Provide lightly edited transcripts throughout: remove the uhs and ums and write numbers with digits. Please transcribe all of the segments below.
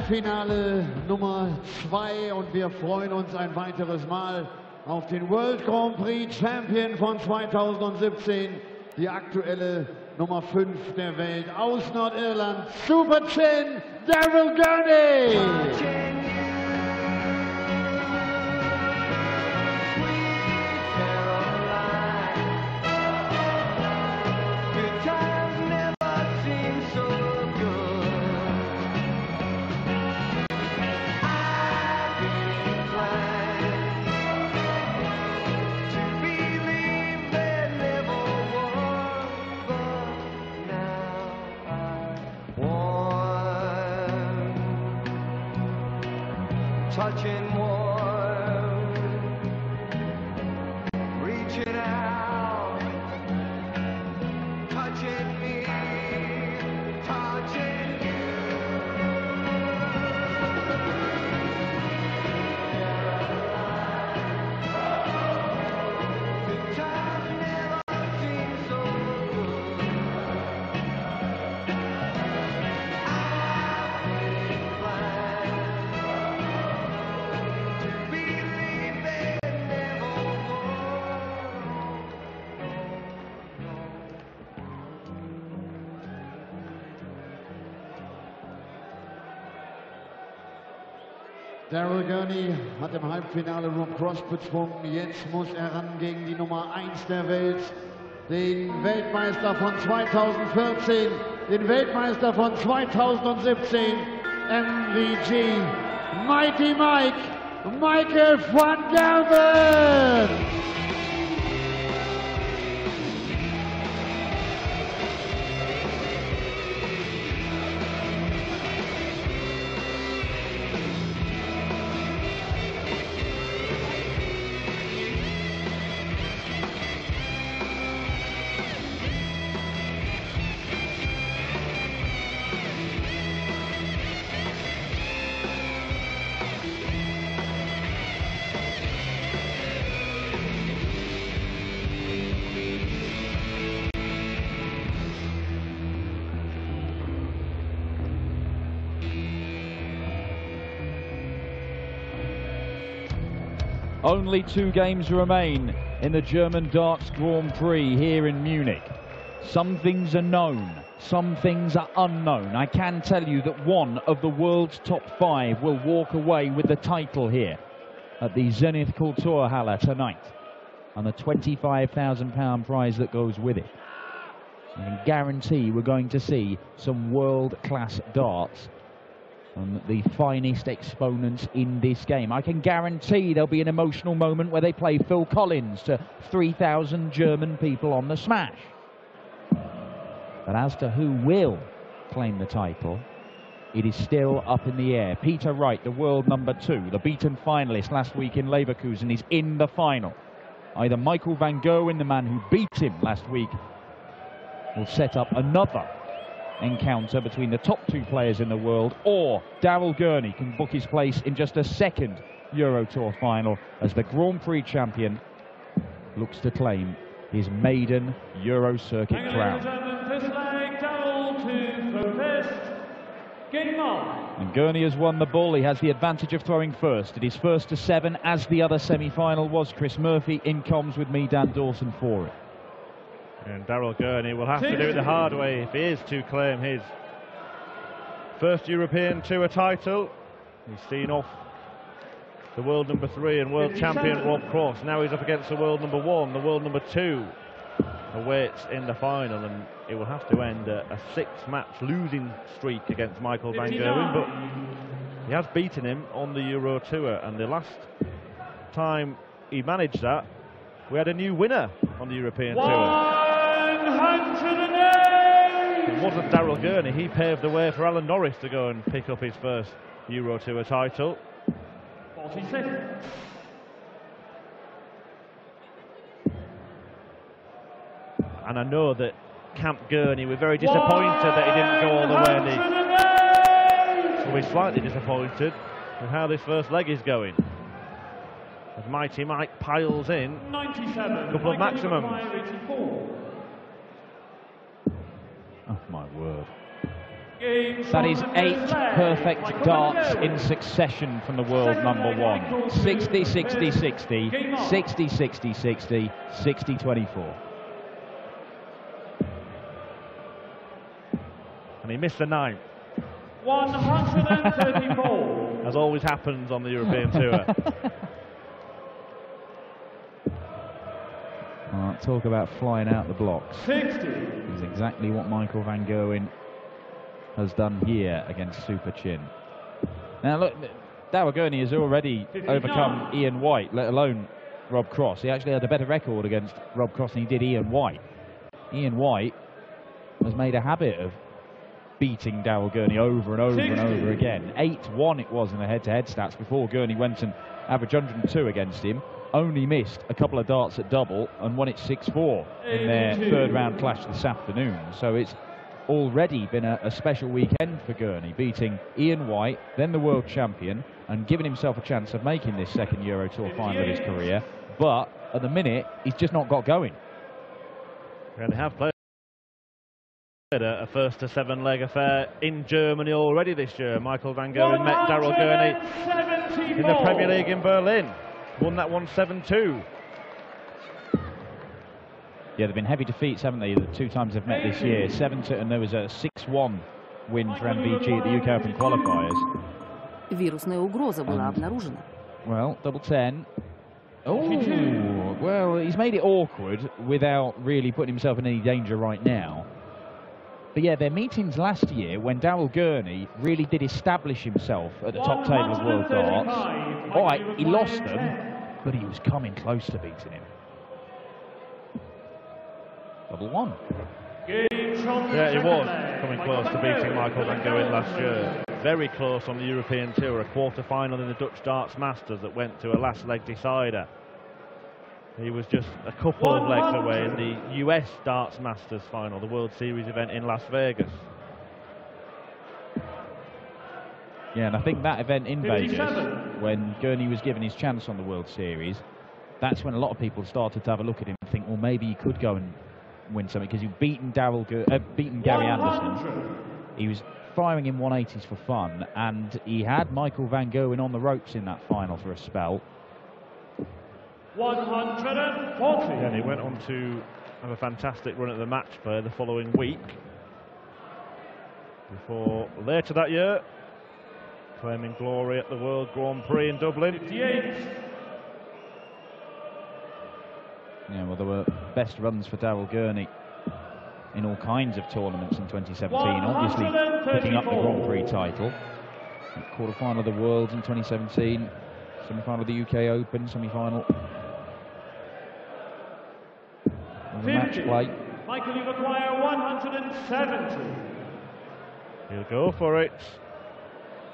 Halbfinale Nummer 2 und wir freuen uns ein weiteres Mal auf den World Grand Prix Champion von 2017, die aktuelle Nummer 5 der Welt aus Nordirland, Super Chin, Gurney. Touching warm, reaching out, touching me, touching you. The time never seemed so good. Gurney hat im Halbfinale Rob Cross bezwungen. Jetzt muss er ran gegen die Nummer 1 der Welt, den Weltmeister von 2014, den Weltmeister von 2017, MVG, Mighty Mike, Michael van Gerwen. Only 2 games remain in the German darts Grand Prix here in Munich. Some things are known, some things are unknown. I can tell you that one of the world's top 5 will walk away with the title here at the Zenith Kulturhalle tonight, and the £25,000 prize that goes with it. I can guarantee we're going to see some world-class darts and the finest exponents in this game. I can guarantee there'll be an emotional moment where they play Phil Collins to 3,000 German people on the smash. But as to who will claim the title, it is still up in the air. Peter Wright, the world number 2, the beaten finalist last week in Leverkusen, is in the final. Either Michael van Gerwen, the man who beat him last week, will set up another encounter between the top 2 players in the world, or Gurney can book his place in just a second Euro Tour final as the Grand Prix champion looks to claim his maiden Euro Circuit crown. And Gurney has won the ball. He has the advantage of throwing first. It is first to 7, as the other semi-final was. Chris Murphy in comms with me, Dan Dawson, for it. And Gurney will have to do it the hard way if he is to claim his first European Tour title. He's seen off the world number 3 and world champion Rob Cross. Now he's up against the world number 1, the world number 2 awaits in the final, and it will have to end a 6-match losing streak against Michael van Gerwen, but he has beaten him on the Euro Tour, and the last time he managed that, we had a new winner on the European Tour. It wasn't Gurney. He paved the way for Alan Norris to go and pick up his first Euro Tour title. 46. And I know that Camp Gurney were very disappointed that he didn't go all the way. So we're slightly disappointed with how this first leg is going. As Mighty Mike piles in 97, a couple of maximums. Oh my word. That is 8 perfect darts in succession from the world number 1. 60, 60, 60, 60, 60, 60, 60, 24. And he missed the 9th. 134. As always happens on the European Tour. Talk about flying out the blocks. 60. Is exactly what Michael van Gerwen has done here against Super Chin. Now look, Daryl Gurney has already overcome Ian White, let alone Rob Cross. He actually had a better record against Rob Cross than he did Ian White. Ian White has made a habit of beating Daryl Gurney over and over 60. and over again. 8-1 it was in the head-to-head stats before Gurney went and averaged 102 against him. Only missed a couple of darts at double and won it 6-4 in their third round clash this afternoon. So it's already been a special weekend for Gurney, beating Ian White, then the world champion, and giving himself a chance of making this second Euro Tour final of his career. But at the minute, he's just not got going. And they have played a first to 7 leg affair in Germany already this year. Michael van Gerwen met Daryl Gurney in the Premier League in Berlin. Won that one 7-2. Yeah, they've been heavy defeats, haven't they? The 2 times they've met this year. 7-2, and there was a 6-1 win for MVG at the UK Open qualifiers. Вирусная угроза была обнаружена. Well, double 10. Oh, well, he's made it awkward without really putting himself in any danger right now. But yeah, their meetings last year when Daryl Gurney really did establish himself at the top table of World Darts. All right, he lost them, but he was coming close to beating him. Double 1. Yeah, he was coming close to beating Michael van Gerwen last year. Very close on the European Tour, a quarter-final in the Dutch Darts Masters that went to a last leg decider. He was just a couple of legs away in the US Darts Masters final, the World Series event in Las Vegas. Yeah, and I think that event in Vegas, when Gurney was given his chance on the World Series, that's when a lot of people started to have a look at him and think, well, maybe he could go and win something, because he'd beaten Gary Anderson. He was firing in 180s for fun, and he had Michael van Gerwen on the ropes in that final for a spell. 140. And he went on to have a fantastic run at the match play the following week, before later that year claiming glory at the World Grand Prix in Dublin. 58. Yeah, well, there were best runs for Daryl Gurney in all kinds of tournaments in 2017. Obviously, picking up the Grand Prix title. Quarter-final of the Worlds in 2017. Semi-final of the UK Open. Semi-final of the match play. Michael, you require 170. He'll go for it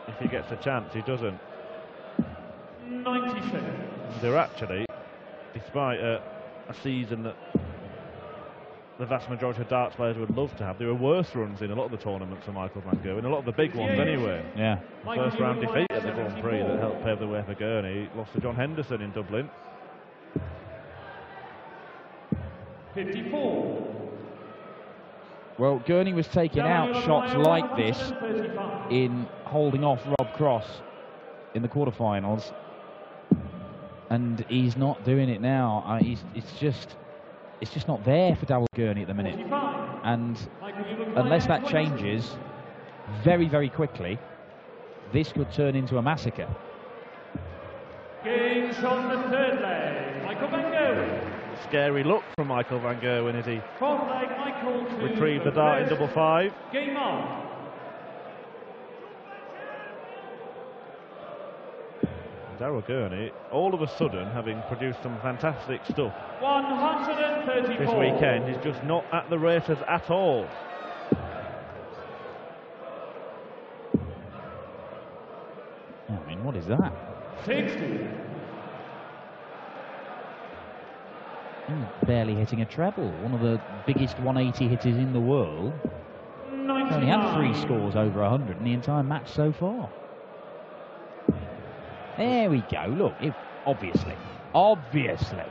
if he gets a chance. He doesn't. 96. They're actually, despite a season that the vast majority of darts players would love to have, there were worse runs in a lot of the tournaments for Michael van Gerwen, a lot of the big ones anyway. Yeah. First round defeat at the Grand Prix that helped pave the way for Gurney. Lost to John Henderson in Dublin. 54. Well, Gurney was taking out shots like this in holding off Rob Cross in the quarterfinals, and he's not doing it now. It's just not there for Daryl Gurney at the minute, and unless that changes very, very quickly, this could turn into a massacre. Games on the third leg. Michael van Gerwen. Scary look from Michael van Gerwen as he Front leg, Michael to retrieved the dart in double 5. Game on. Daryl Gurney, all of a sudden, having produced some fantastic stuff 134. this weekend, is just not at the races at all. I mean, what is that? 60. Barely hitting a treble. One of the biggest 180 hitters in the world. He's only had 3 scores over 100 in the entire match so far. There we go. Look, obviously. 180.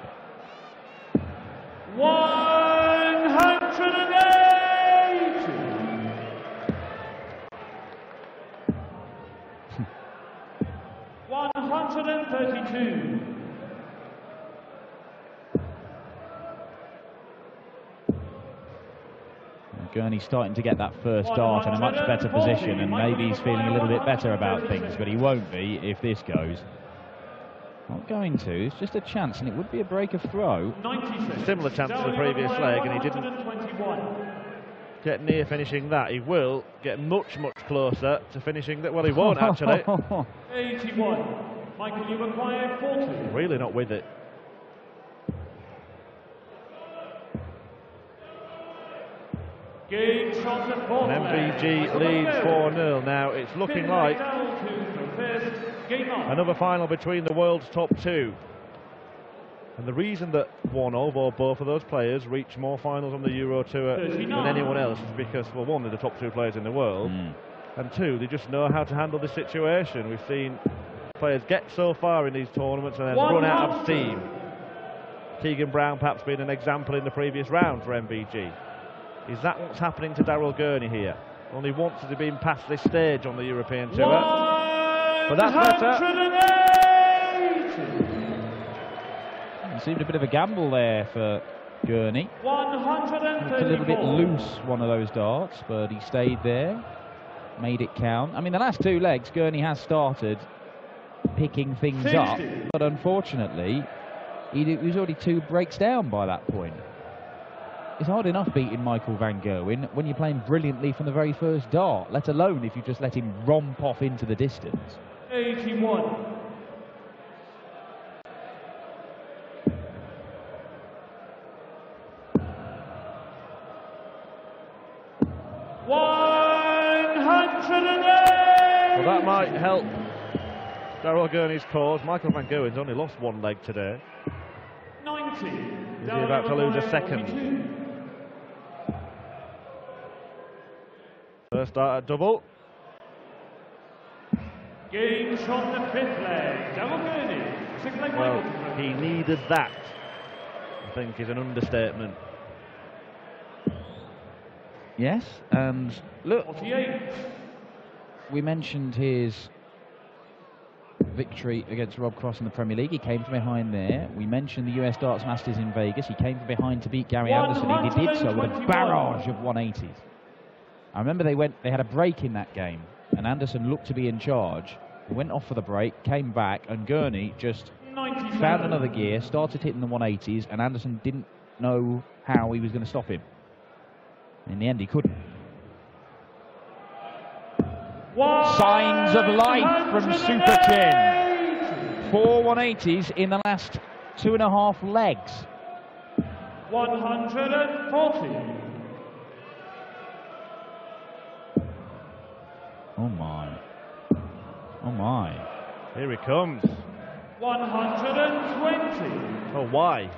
132. Gurney's starting to get that first dart in a much better position, and maybe he's feeling a little bit better about things, but he won't be if this goes. Not going to, it's just a chance, and it would be a break of throw. Similar chance to the previous leg, and he didn't get near finishing that. He will get much, much closer to finishing that. Well, he won't actually. 81. Michael, you require 40. Really not with it. Game shot at fourth And leg. MVG leads 4-0. Now it's looking Fifth like leg down to first. Game on. another final between the world's top two. And the reason that one of or both of those players reach more finals on the Euro Tour 39. than anyone else is because, well, one, they're the top two players in the world, and two, they just know how to handle the situation. We've seen players get so far in these tournaments and then run out of steam. Keegan Brown perhaps being an example in the previous round for MVG. Is that what's happening to Daryl Gurney here? Only once has he been past this stage on the European Tour. But that's better. 180. It seemed a bit of a gamble there for Gurney. 134. It's a little bit loose, one of those darts, but he stayed there, made it count. I mean, the last two legs, Gurney has started picking things 60. up, but unfortunately, he was already 2 breaks down by that point. It's hard enough beating Michael van Gerwen when you're playing brilliantly from the very first dart, let alone if you just let him romp off into the distance. 81. Well, that might help Daryl Gurney's cause. Michael van Gerwen's only lost one leg today. 90. Is he about to lose a second? First start at double. Game shot the fifth leg. Daryl Gurney. Second leg Well, Michael. he needed that, I think, is an understatement. Yes, and look, 48. we mentioned his victory against Rob Cross in the Premier League. He came from behind there. We mentioned the US Darts Masters in Vegas. He came from behind to beat Gary Anderson. He did so with a barrage of 180s. I remember they had a break in that game, and Anderson looked to be in charge. He went off for the break, came back, and Gurney just 97. found another gear, started hitting the 180s, and Anderson didn't know how he was going to stop him. In the end, he couldn't. Signs of life from Super Chin. 4 180s in the last 2.5 legs. 140. Oh my. Oh my. Here he comes. 120. Oh, why?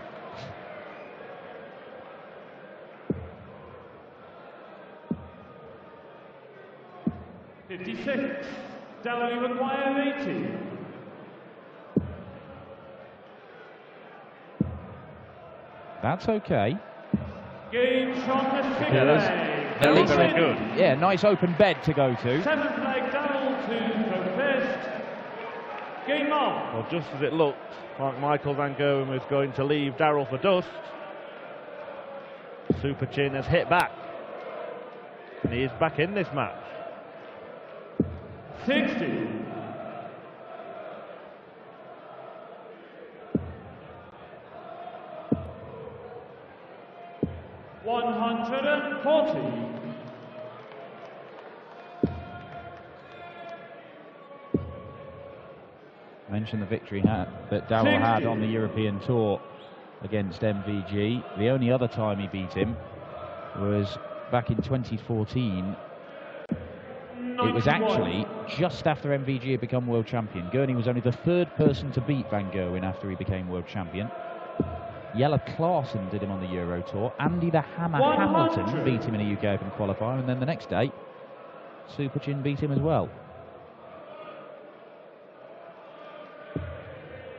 $56. Daryl, you require 80. That's okay. Game shot the sixth Because leg. at Very, least very good. Yeah, nice open bed to go to. Seventh leg, Daryl to go first. Game on. Well, just as it looked like Michael van Gerwen was going to leave Daryl for dust, Super Chin has hit back. And he is back in this match. 60. $140. Mentioned the victory that Daryl had on the European Tour against MVG. The only other time he beat him was back in 2014. It was actually just after MVG had become world champion. Gurney was only the 3rd person to beat Van Gerwen after he became world champion. Jelle Klaassen did him on the Euro Tour. Andy the Hammer 100. Hamilton beat him in a UK Open qualifier, and then the next day, Super Chin beat him as well.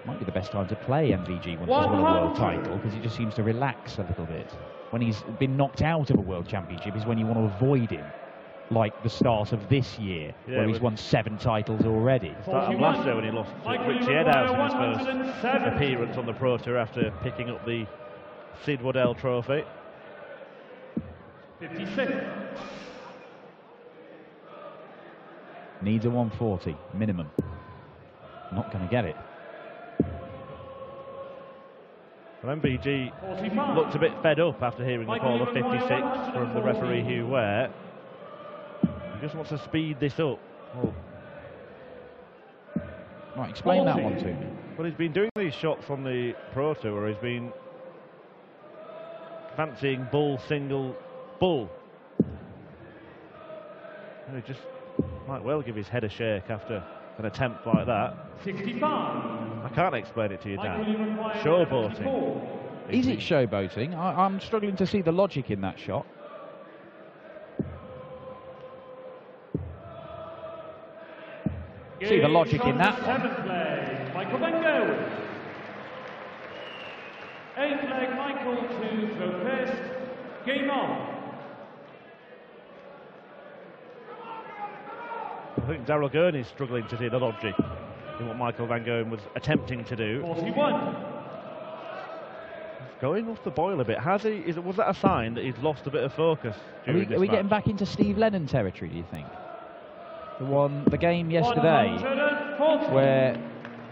Might be the best time to play MVG once he's won a world title, because he just seems to relax a little bit. When he's been knocked out of a world championship is when you want to avoid him. like the start of this year, Yeah, where he's won 7 titles already. Start of last year when he lost to Richie Edhouse in his first appearance on the Pro Tour after picking up the Sid Waddell Trophy. 56. Needs a 140 minimum. Not going to get it. Well, MVG 45. looked a bit fed up after hearing the call of 56 from the referee Hugh Ware. He just wants to speed this up. Well, Right, explain that one to me. well, he's been doing these shots on the Pro Tour where he's been fancying bull, single, bull. And he just might well give his head a shake after an attempt like that. 65. I can't explain it to you, Dan. Showboating. Is it showboating? I'm struggling to see the logic in that shot. See the logic in that one. 7th leg, Michael Van Gerwen. 8th leg, Michael to throw first. Game on. I think Daryl Gurney is struggling to see the logic in what Michael Van Gerwen was attempting to do. 41. Going off the boil a bit. Has he? Was that a sign that he's lost a bit of focus during this Are we match? getting back into Steve Lennon territory, do you think? The game yesterday 140. where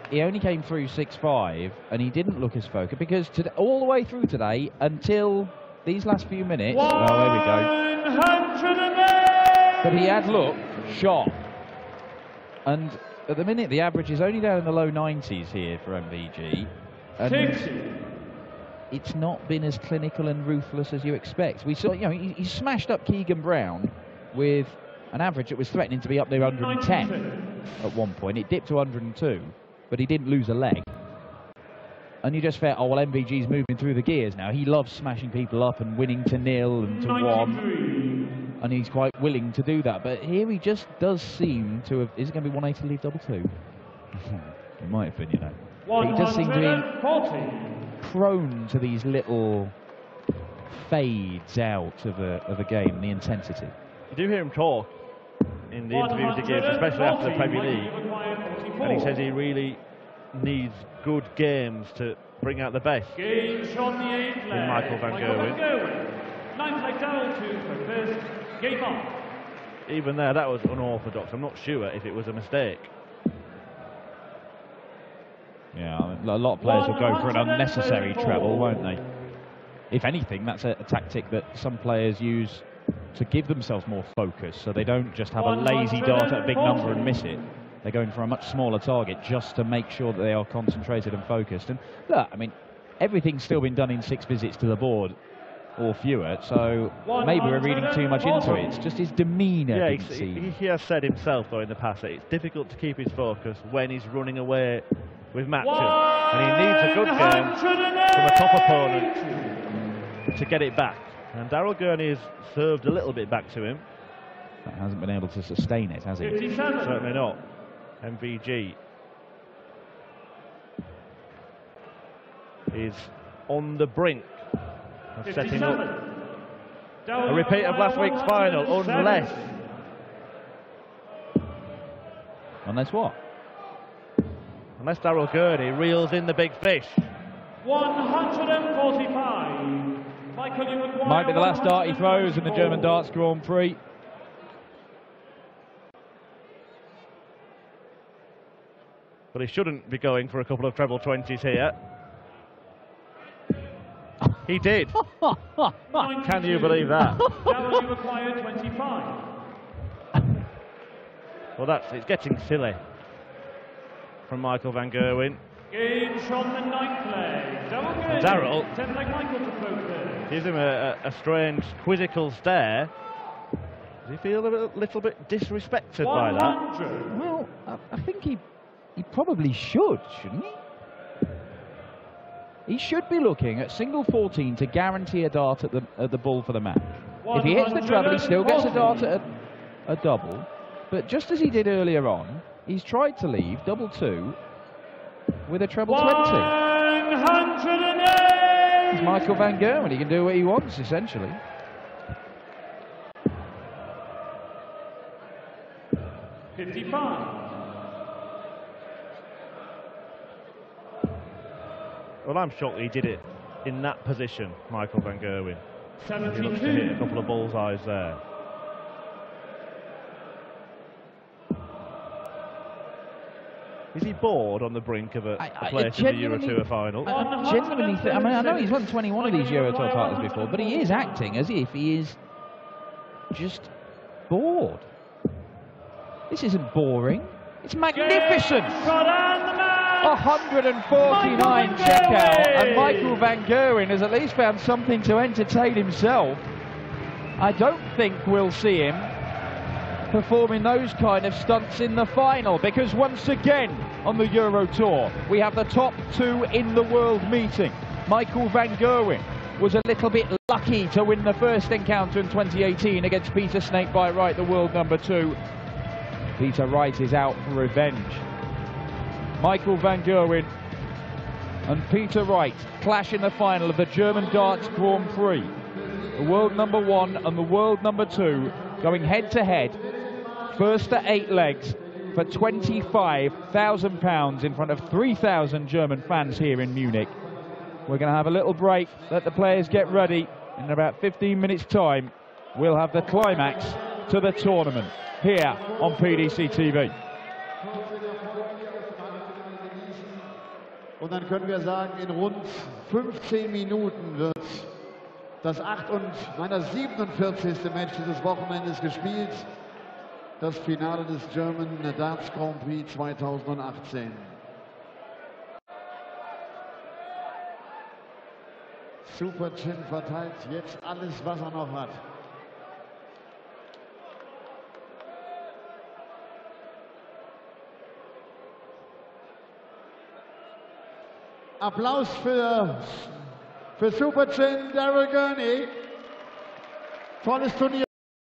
he only came through 6-5 and he didn't look as focused, because all the way through today until these last few minutes, oh, there we go. 108. But he had looked sharp. And at the minute, the average is only down in the low 90s here for MVG. And 60. it's not been as clinical and ruthless as you expect. We saw, he smashed up Keegan Brown with an average that was threatening to be up near 110 at one point. It dipped to 102, but he didn't lose a leg. And you just felt, oh, well, MVG's moving through the gears now. He loves smashing people up and winning to 0 and to 1. And he's quite willing to do that. But here he just does seem to have... Is it going to be 180 leave double 2? It might have been, you know. But he does seem to be prone to these little fades out of a game, the intensity. You do hear him talk in the interviews he gives, especially after the Premier League, and he says he really needs good games to bring out the best Game shot the 8th leg. in Michael Van Gerwen. 9th leg down to first. Game on. Even there, that was unorthodox. I'm not sure if it was a mistake. Yeah, a lot of players will go for an unnecessary treble, won't they? If anything, that's a tactic that some players use to give themselves more focus, so they don't just have a lazy dart at a big number and miss it. They're going for a much smaller target just to make sure that they are concentrated and focused. And look, I mean, everything's still been done in 6 visits to the board or fewer, so maybe we're reading too much into it. It's just his demeanour. Yeah, he has said himself, though, in the past that it's difficult to keep his focus when he's running away with matches. And he needs a good game from a top opponent to get it back. And Daryl Gurney has served a little bit back to him. But hasn't been able to sustain it, has he? 57. Certainly not. MVG is on the brink of setting up a repeat of last week's final, unless what? Unless Daryl Gurney reels in the big fish. 145. Michael, you require Might be the last dart he throws in the German Darts Grand Prix. But he shouldn't be going for a couple of treble 20s here. He did. Can you believe that? Daryl, you require 25. Well, it's getting silly from Michael Van Gerwen. Game shot the 9th leg. Daryl 10th leg Michael to throw first. gives him a strange, quizzical stare. Does he feel a little bit disrespected by that? 100. Well, I think he probably should, shouldn't he? He should be looking at single 14 to guarantee a dart at the bull for the match. If he hits the treble, he still gets a dart at a double. But just as he did earlier on, he's tried to leave double 2 with a treble 20. 108. It's Michael Van Gerwen. He can do what he wants, essentially. 55. Well, I'm shocked he did it in that position, Michael van Gerwen. He looks to hit a 72. couple of bullseyes there. Is he bored on the brink of a place in the Euro Tour final? I genuinely think, I mean, I know he's won 21 of these Euro Tour titles before, but he is acting as if he is just bored. This isn't boring. It's magnificent. 149 checkout, and Michael van Gerwen has at least found something to entertain himself. I don't think we'll see him performing those kind of stunts in the final, because once again on the Euro Tour we have the top two in the world meeting. Michael van Gerwen was a little bit lucky to win the first encounter in 2018 against Peter Snakebite Wright, the world number 2. Peter Wright is out for revenge. Michael van Gerwen and Peter Wright clash in the final of the German Darts Grand Prix. The world number 1 and the world number 2 going head to head, first to 8 legs, for £25,000 in front of 3,000 German fans here in Munich. We're going to have a little break, let the players get ready. In about 15 minutes time we'll have the climax to the tournament here on PDC TV. Und dann können wir sagen, in rund 15 Minuten wird das 47. Match dieses Wochenendes gespielt. Das Finale des German Darts Grand Prix 2018. Super Chin verteilt jetzt alles, was er noch hat. Applaus für Super Chin, Gurney. Tolles Turnier.